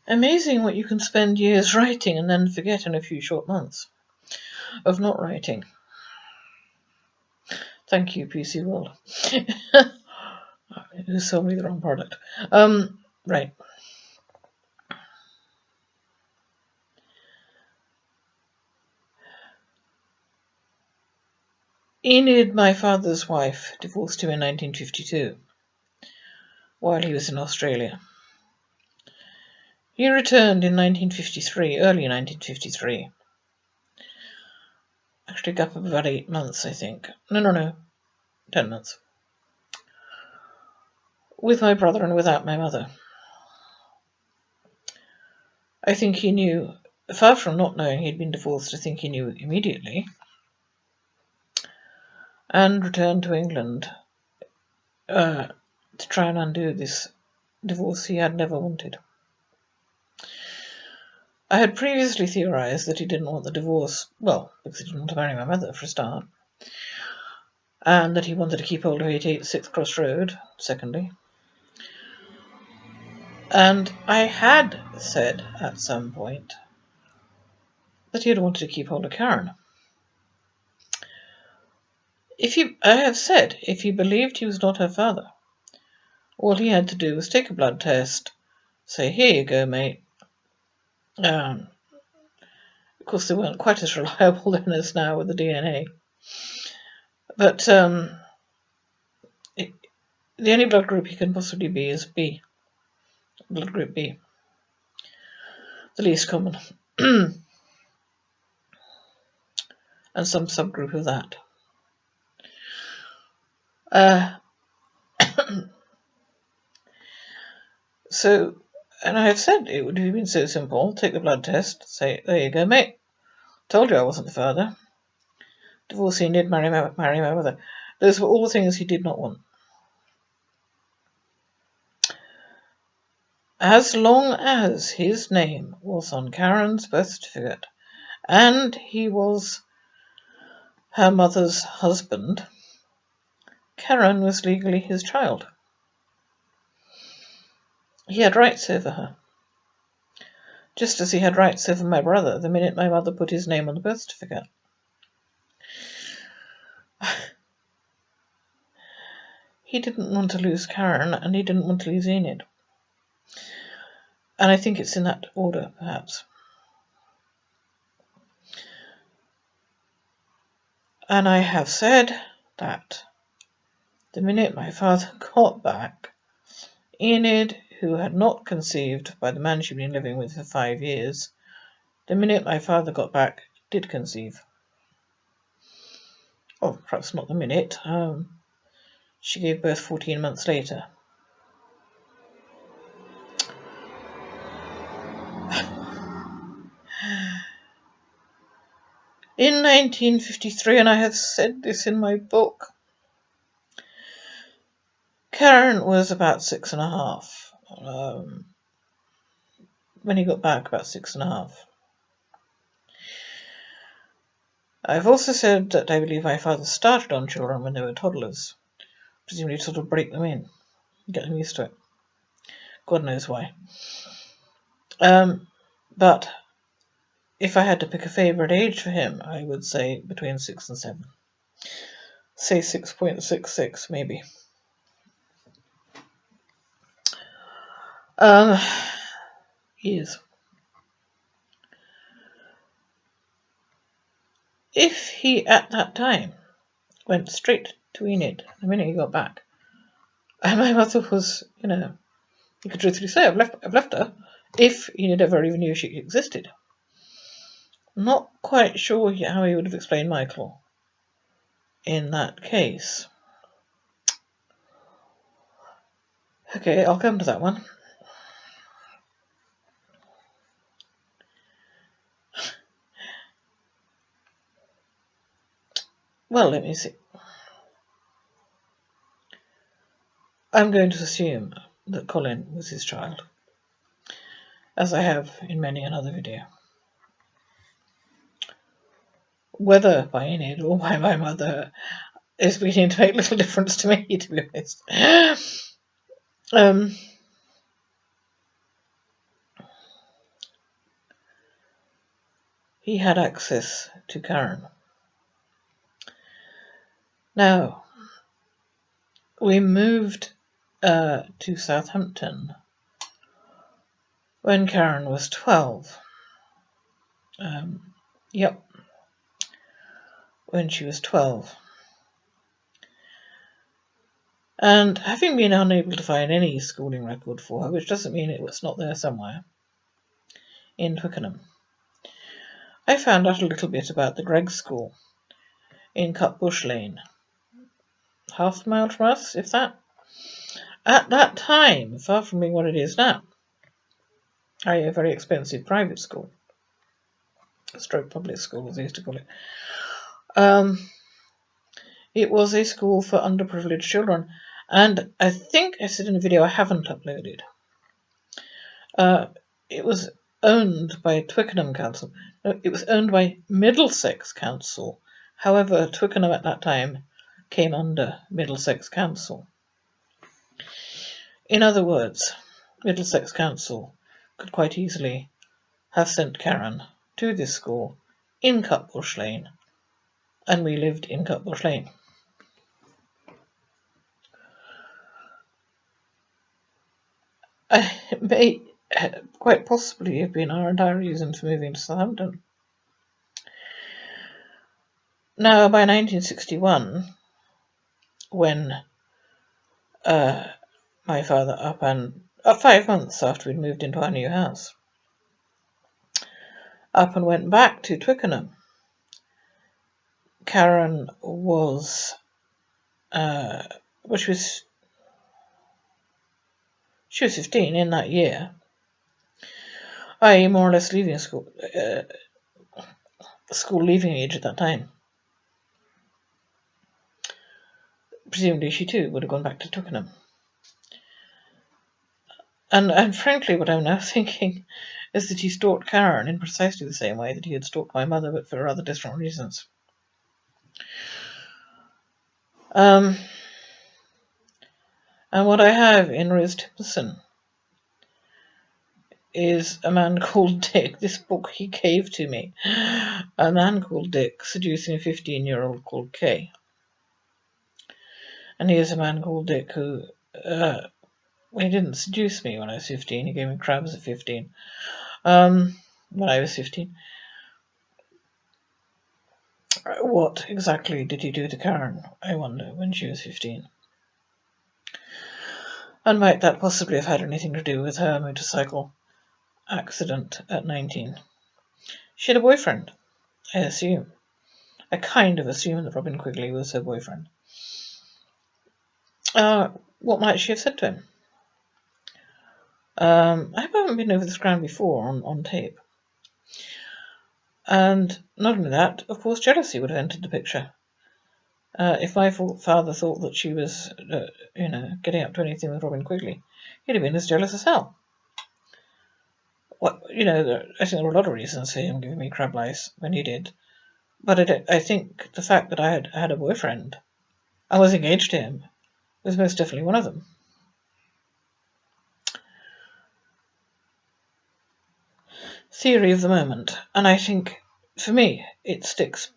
Amazing what you can spend years writing and then forget in a few short months of not writing. Thank you, PC World. You sold me the wrong product. Right. Enid, my father's wife, divorced him in 1952 while he was in Australia. He returned in 1953, early 1953. Actually, a gap of about 8 months, I think. No, 10 months. With my brother and without my mother. I think he knew, far from not knowing he'd been divorced, I think he knew immediately, and returned to England to try and undo this divorce he had never wanted. I had previously theorised that he didn't want the divorce, well, because he didn't want to marry my mother for a start, and that he wanted to keep hold of 88 6th Cross Road, secondly. And I had said at some point that he had wanted to keep hold of Karen. I have said, if he believed he was not her father, all he had to do was take a blood test, say, here you go, mate. Of course, they weren't quite as reliable then as now with the DNA. But the only blood group he can possibly be is B. Blood group B. The least common. And some subgroup of that. So, and I have said it would have been so simple. Take the blood test, say, there you go, mate. Told you I wasn't the father. Divorcee did marry my mother. Those were all the things he did not want. As long as his name was on Karen's birth certificate and he was her mother's husband, Karen was legally his child. He had rights over her, just as he had rights over my brother the minute my mother put his name on the birth certificate. He didn't want to lose Karen, and he didn't want to lose Enid. And I think it's in that order, perhaps. And I have said that the minute my father got back, Enid, who had not conceived by the man she'd been living with for 5 years, the minute my father got back, did conceive. Oh, perhaps not the minute. She gave birth 14 months later. In 1953, and I have said this in my book, Karen was about 6.5. When he got back, about 6.5. I've also said that I believe my father started on children when they were toddlers, presumably to sort of break them in, get them used to it. God knows why. But if I had to pick a favourite age for him, I would say between 6 and 7. Say 6.66, maybe. Years. If he, at that time, went straight to Enid the minute he got back, and my mother was, you could truthfully say, I've left her, if Enid ever even knew she existed. I'm not quite sure how he would have explained Michael in that case. Okay, I'll come to that one. Well, let me see. I'm going to assume that Colin was his child, as I have in many another video. Whether by Enid or by my mother is beginning to make little difference to me, to be honest. he had access to Karen. Now, we moved to Southampton when Karen was 12. Yep, when she was 12. And having been unable to find any schooling record for her, which doesn't mean it was not there somewhere, in Twickenham, I found out a little bit about the Greggs School in Cutbush Lane. Half a mile from us, if that. At that time, far from being what it is now, a very expensive private school, stroke public school as they used to call it. It was a school for underprivileged children, and I think I said in a video I haven't uploaded. It was owned by Twickenham Council. No, it was owned by Middlesex Council. However, Twickenham at that time came under Middlesex Council. In other words, Middlesex Council could quite easily have sent Karen to this school in Cutbush Lane, and we lived in Cutbush Lane. It may quite possibly have been our entire reason for moving to Southampton. Now, by 1961, when my father 5 months after we'd moved into our new house, up and went back to Twickenham, Karen was, she was 15 in that year, i.e. more or less leaving school, school leaving age at that time. Presumably she too would have gone back to Twickenham. And frankly, what I'm now thinking is that he stalked Karen in precisely the same way that he had stalked my mother, but for rather different reasons. And what I have in Riz Timson is a man called Dick. This book he gave to me. A man called Dick seducing a 15-year-old called Kay. And he is a man called Dick who, he didn't seduce me when I was 15. He gave me crabs at 15. When I was 15. What exactly did he do to Karen, I wonder, when she was 15? And might that possibly have had anything to do with her motorcycle accident at 19? She had a boyfriend, I assume. I kind of assume that Robin Quigley was her boyfriend. What might she have said to him? I haven't been over this ground before on tape. And not only that, of course, jealousy would have entered the picture. If my father thought that she was, getting up to anything with Robin Quigley, he'd have been as jealous as hell. I think there were a lot of reasons for him giving me crab lice when he did. But I think the fact that I had a boyfriend and was engaged to him was most definitely one of them. Theory of the moment, and I think, for me, it sticks